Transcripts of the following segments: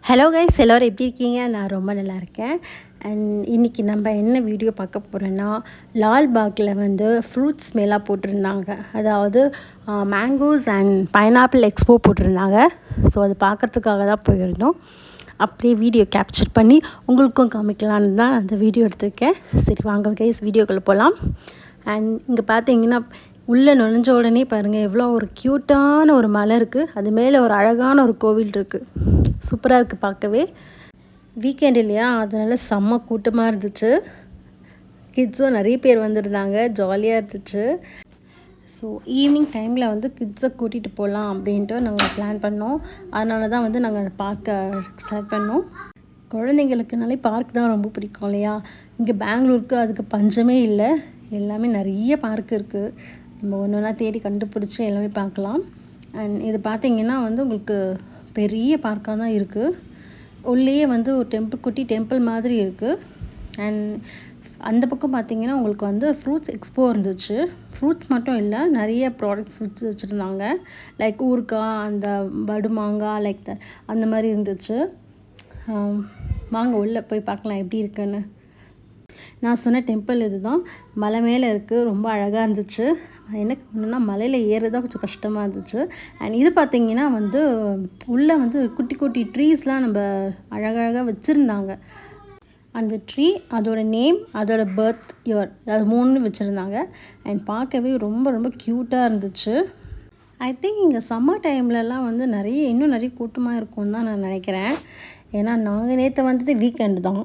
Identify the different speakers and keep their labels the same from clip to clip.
Speaker 1: Hello guys, எல்லோரும் எப்படி இருக்கீங்க? நான் ரொம்ப நல்லா இருக்கேன். இன்றைக்கி நம்ம என்ன வீடியோ பார்க்க போகிறோன்னா, லால்பாகில் வந்து ஃப்ரூட்ஸ் மேலாக போட்டிருந்தாங்க. அதாவது மேங்கோஸ் அண்ட் பைனாப்பிள் எக்ஸ்போ போட்டிருந்தாங்க. ஸோ அது பார்க்குறதுக்காக தான் போயிருந்தோம். அப்படியே வீடியோ கேப்சர் பண்ணி உங்களுக்கும் காமிக்கலான்னு தான் அந்த வீடியோ எடுத்திருக்கேன். சரி வாங்க கைஸ், வீடியோக்குள்ளே போகலாம். அண்ட் இங்கே பார்த்தீங்கன்னா உள்ளே நுழைஞ்ச உடனே பாருங்கள், எவ்வளோ ஒரு க்யூட்டான ஒரு மலை இருக்குது. அது மேலே ஒரு அழகான ஒரு கோவில் இருக்குது. சூப்பராக இருக்குது பார்க்கவே. வீக்கெண்ட் இல்லையா, அதனால் செம்ம கூட்டமாக இருந்துச்சு. கிட்ஸும் நிறைய பேர் வந்திருந்தாங்க, ஜாலியாக இருந்துச்சு. ஸோ ஈவினிங் டைமில் வந்து கிட்ஸை கூட்டிகிட்டு போகலாம் அப்படின்ட்டு நாங்கள் பிளான் பண்ணோம். அதனால தான் வந்து நாங்கள் அந்த பார்க்கை செலக்ட் பண்ணோம். குழந்தைங்களுக்குனாலே பார்க் தான் ரொம்ப பிடிக்கும் இல்லையா. இங்கே பெங்களூருக்கு அதுக்கு பஞ்சமே இல்லை. எல்லாமே நிறைய பார்க் இருக்குது. நம்ம ஒன்று ஒன்றா தேடி கண்டுபிடிச்சி எல்லாமே பார்க்கலாம். அண்ட் இது பார்த்திங்கன்னா வந்து உங்களுக்கு பெரிய பார்க்காக தான் இருக்குது. உள்ளேயே வந்து ஒரு குட்டி டெம்பிள் மாதிரி இருக்குது. அண்ட் அந்த பக்கம் பார்த்திங்கன்னா உங்களுக்கு வந்து ஃப்ரூட்ஸ் எக்ஸ்போ இருந்துச்சு. ஃப்ரூட்ஸ் மட்டும் இல்லை, நிறைய ப்ராடக்ட்ஸ் வச்சுருந்தாங்க. லைக் ஊறுகாய், அந்த படுமாங்காய், லைக் அந்த மாதிரி இருந்துச்சு. வாங்க உள்ளே போய் பார்க்கலாம் எப்படி இருக்குன்னு. நான் சொன்ன டெம்பிள் இது தான், மலை மேலே இருக்குது. ரொம்ப அழகாக இருந்துச்சு. எனக்கு ஒன்றுனா மலையில் ஏறுறதான் கொஞ்சம் கஷ்டமாக இருந்துச்சு. அண்ட் இது பார்த்திங்கன்னா வந்து உள்ளே வந்து குட்டி குட்டி ட்ரீஸ்லாம் நம்ம அழகழகாக வச்சுருந்தாங்க. அந்த ட்ரீ, அதோட நேம், அதோட பர்த் இயர், அது 3 வச்சுருந்தாங்க. அண்ட் பார்க்கவே ரொம்ப ரொம்ப க்யூட்டாக இருந்துச்சு. ஐ திங்க் இங்கே சம்மர் டைம்லலாம் வந்து இன்னும் நிறைய கூட்டமாக இருக்கும்னு தான் நான் நினைக்கிறேன். ஏன்னா நாங்கள் நேற்று வந்தது வீக்கெண்டு தான்,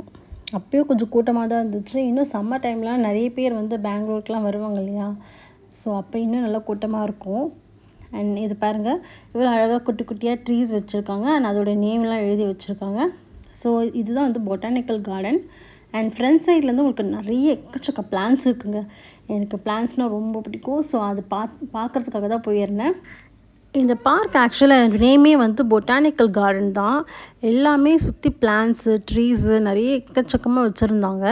Speaker 1: அப்போயும் கொஞ்சம் கூட்டமாக தான் இருந்துச்சு. இன்னும் சம்மர் டைம்லாம் நிறைய பேர் வந்து பெங்களூருக்குலாம் வருவாங்க இல்லையா. ஸோ அப்போ இன்னும் நல்லா கூட்டமாக இருக்கும். அண்ட் இது பாருங்கள், இவ்வளோ அழகாக குட்டி குட்டியாக ட்ரீஸ் வச்சுருக்காங்க. அண்ட் அதோடய நேம்லாம் எழுதி வச்சுருக்காங்க. ஸோ இதுதான் வந்து பொட்டானிக்கல் கார்டன். அண்ட் ஃப்ரண்ட் சைட்லேருந்து உங்களுக்கு நிறைய எக்கச்சக்க பிளான்ஸ் இருக்குங்க. எனக்கு பிளான்ஸ்னால் ரொம்ப பிடிக்கும். ஸோ அது பார்க்குறதுக்காக தான் போயிருந்தேன். இந்த பார்க் ஆக்சுவலாக நேமே வந்து பொட்டானிக்கல் கார்டன் தான். எல்லாமே சுற்றி பிளான்ஸு, ட்ரீஸு நிறைய எக்கச்சக்கமாக வச்சுருந்தாங்க.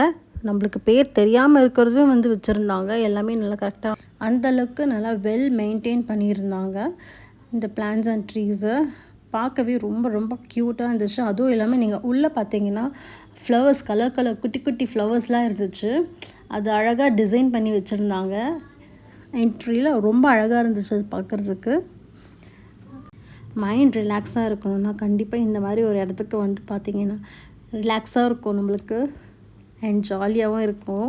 Speaker 1: நம்மளுக்கு பேர் தெரியாமல் இருக்கிறதும் வந்து வச்சுருந்தாங்க. எல்லாமே நல்லா கரெக்டாக அந்தளவுக்கு நல்லா வெல் மெயின்டைன் பண்ணியிருந்தாங்க இந்த பிளான்ஸ் அண்ட் ட்ரீஸை. பார்க்கவே ரொம்ப ரொம்ப க்யூட்டாக இருந்துச்சு. அதுவும் இல்லாமல் நீங்கள் உள்ளே பார்த்தீங்கன்னா ஃப்ளவர்ஸ், கலர் கலர் குட்டி குட்டி ஃப்ளவர்ஸ்லாம் இருந்துச்சு. அது அழகாக டிசைன் பண்ணி வச்சுருந்தாங்க. என்ட்ரியில் ரொம்ப அழகாக இருந்துச்சு அது பார்க்குறதுக்கு. மைண்ட் ரிலாக்ஸாக இருக்கணும்னா கண்டிப்பாக இந்த மாதிரி ஒரு இடத்துக்கு வந்து பார்த்திங்கன்னா ரிலாக்ஸாக இருக்கும் நம்மளுக்கு. அண்ட் ஜாலியாகவும் இருக்கும்.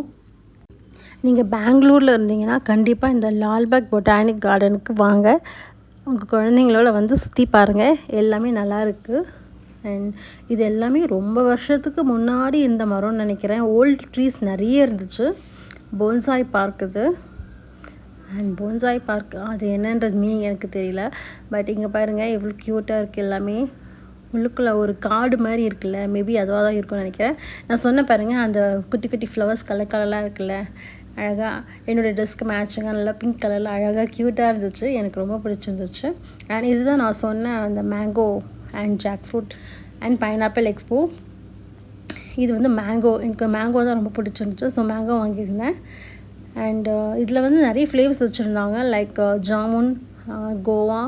Speaker 1: நீங்கள் பெங்களூரில் இருந்தீங்கன்னா கண்டிப்பாக இந்த லால்பாக் பொட்டானிக் கார்டனுக்கு வாங்க. உங்கள் குழந்தைங்களோட வந்து சுற்றி பாருங்கள். எல்லாமே நல்லா இருக்குது. அண்ட் இது எல்லாமே ரொம்ப வருஷத்துக்கு முன்னாடி இருந்த மரம்னு நினைக்கிறேன். ஓல்டு ட்ரீஸ் நிறைய இருந்துச்சு. போன்சாய் பார்க் இது. அண்ட் போன்சாய் பார்க் அது என்னன்றது மீனிங் எனக்கு தெரியல. பட் இங்கே பாருங்கள் எவ்வளோ க்யூட்டாக இருக்குது. எல்லாமே உள்ளுக்குள்ளே ஒரு காடு மாதிரி இருக்குல்ல, மேபி அதுவாக தான் இருக்கும்னு நினைக்கிறேன். நான் சொன்ன பாருங்கள், அந்த குட்டி குட்டி ஃப்ளவர்ஸ் கலர் கலர்லாம் இருக்குல்ல, அழகாக என்னோடய ட்ரெஸ்க்கு மேட்சிங்காக நல்லா பிங்க் கலரில் அழகாக க்யூட்டாக இருந்துச்சு. எனக்கு ரொம்ப பிடிச்சிருந்துச்சு. அண்ட் இதுதான் நான் சொன்ன அந்த mango and jackfruit and pineapple expo. இது வந்து மேங்கோ, எனக்கு மேங்கோ தான் ரொம்ப பிடிச்சிருந்துச்சு. ஸோ மேங்கோ வாங்கியிருந்தேன். அண்ட் இதில் வந்து நிறைய ஃப்ளேவர்ஸ் வச்சுருந்தாங்க. லைக் ஜாமுன், கோவா,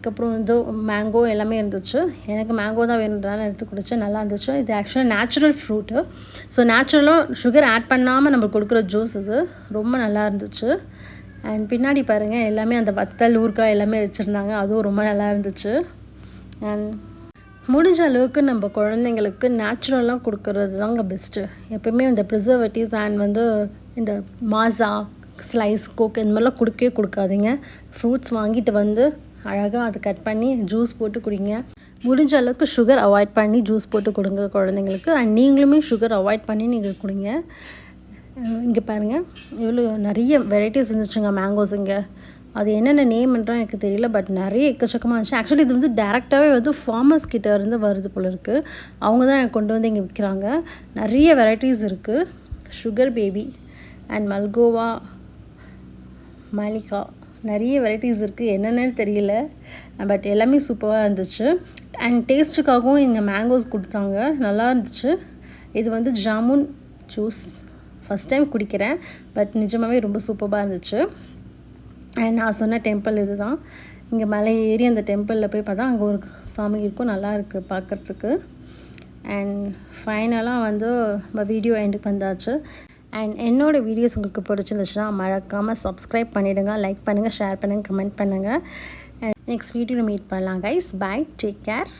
Speaker 1: அதுக்கப்புறம் வந்து மேங்கோ எல்லாமே இருந்துச்சு. எனக்கு மேங்கோ தான் வேணுன்றனால எடுத்து குடித்தேன். நல்லா இருந்துச்சு. இது ஆக்சுவலாக நேச்சுரல் ஃப்ரூட்டு. ஸோ நேச்சுரலாக சுகர் ஆட் பண்ணாமல் நம்ம கொடுக்குற ஜூஸ் இது. ரொம்ப நல்லா இருந்துச்சு. அண்ட் பின்னாடி பாருங்கள் எல்லாமே அந்த வத்தல், ஊறுகாய் எல்லாமே வச்சுருந்தாங்க. அதுவும் ரொம்ப நல்லா இருந்துச்சு. அண்ட் முடிஞ்ச அளவுக்கு நம்ம குழந்தைங்களுக்கு நேச்சுரலாக கொடுக்குறது தாங்க பெஸ்ட்டு. எப்போயுமே இந்த ப்ரிசர்வேட்டிவ்ஸ் அண்ட் வந்து இந்த மாஸா, ஸ்லைஸ், கோக் இந்த மாதிரிலாம் கொடுக்கவே கொடுக்காதீங்க. ஃப்ரூட்ஸ் வாங்கிட்டு வந்து அழகாக அதை கட் பண்ணி ஜூஸ் போட்டு குடிங்க. முடிஞ்ச அளவுக்கு சுகர் அவாய்ட் பண்ணி ஜூஸ் போட்டு கொடுங்க குழந்தைங்களுக்கு. அண்ட் நீங்களுமே சுகர் அவாய்ட் பண்ணி நீங்கள் குடிங்க. இங்கே பாருங்கள் இவ்வளோ நிறைய வெரைட்டிஸ் இருந்துச்சுங்க மேங்கோஸ் இங்கே. அது என்னென்ன நேம்ன்றால் எனக்கு தெரியல. பட் நிறைய எக்கச்சக்கமாக இருந்துச்சு. ஆக்சுவலி இது வந்து டேரெக்டாகவே வந்து ஃபார்மர்ஸ் கிட்ட இருந்து வருது போல் இருக்குது. அவங்க தான் எனக்கு கொண்டு வந்து இங்கே விற்கிறாங்க. நிறைய வெரைட்டிஸ் இருக்குது. Sugar baby and Malgova, Malika, நிறைய வெரைட்டிஸ் இருக்குது. என்னென்னு தெரியல. பட் எல்லாமே சூப்பராக இருந்துச்சு. அண்ட் டேஸ்ட்டுக்காகவும் இங்கே மேங்கோஸ் கொடுத்தாங்க. நல்லா இருந்துச்சு. இது வந்து ஜாமுன் ஜூஸ் ஃபஸ்ட் டைம் குடிக்கிறேன். பட் நிஜமாகவே ரொம்ப சூப்பராக இருந்துச்சு. அண்ட் நான் சொன்ன டெம்பிள் இது தான். இங்கே மலை ஏறி அந்த டெம்பிளில் போய் பார்த்தா அங்கே ஒரு ஃபார்மிங் இருக்கும், நல்லா இருக்குது பார்க்குறதுக்கு. அண்ட் ஃபைனலாக வந்து நம்ம வீடியோ எண்டுக்கு வந்தாச்சு. அண்ட் என்னோடய வீடியோஸ் உங்களுக்கு பிடிச்சிருந்துச்சுன்னா மறக்காமல் சப்ஸ்கிரைப் பண்ணிவிடுங்க, லைக் பண்ணுங்கள், ஷேர் பண்ணுங்கள், கமெண்ட் பண்ணுங்கள். நெக்ஸ்ட் வீடியோவில் மீட் பண்ணலாம் கைஸ். By, take care.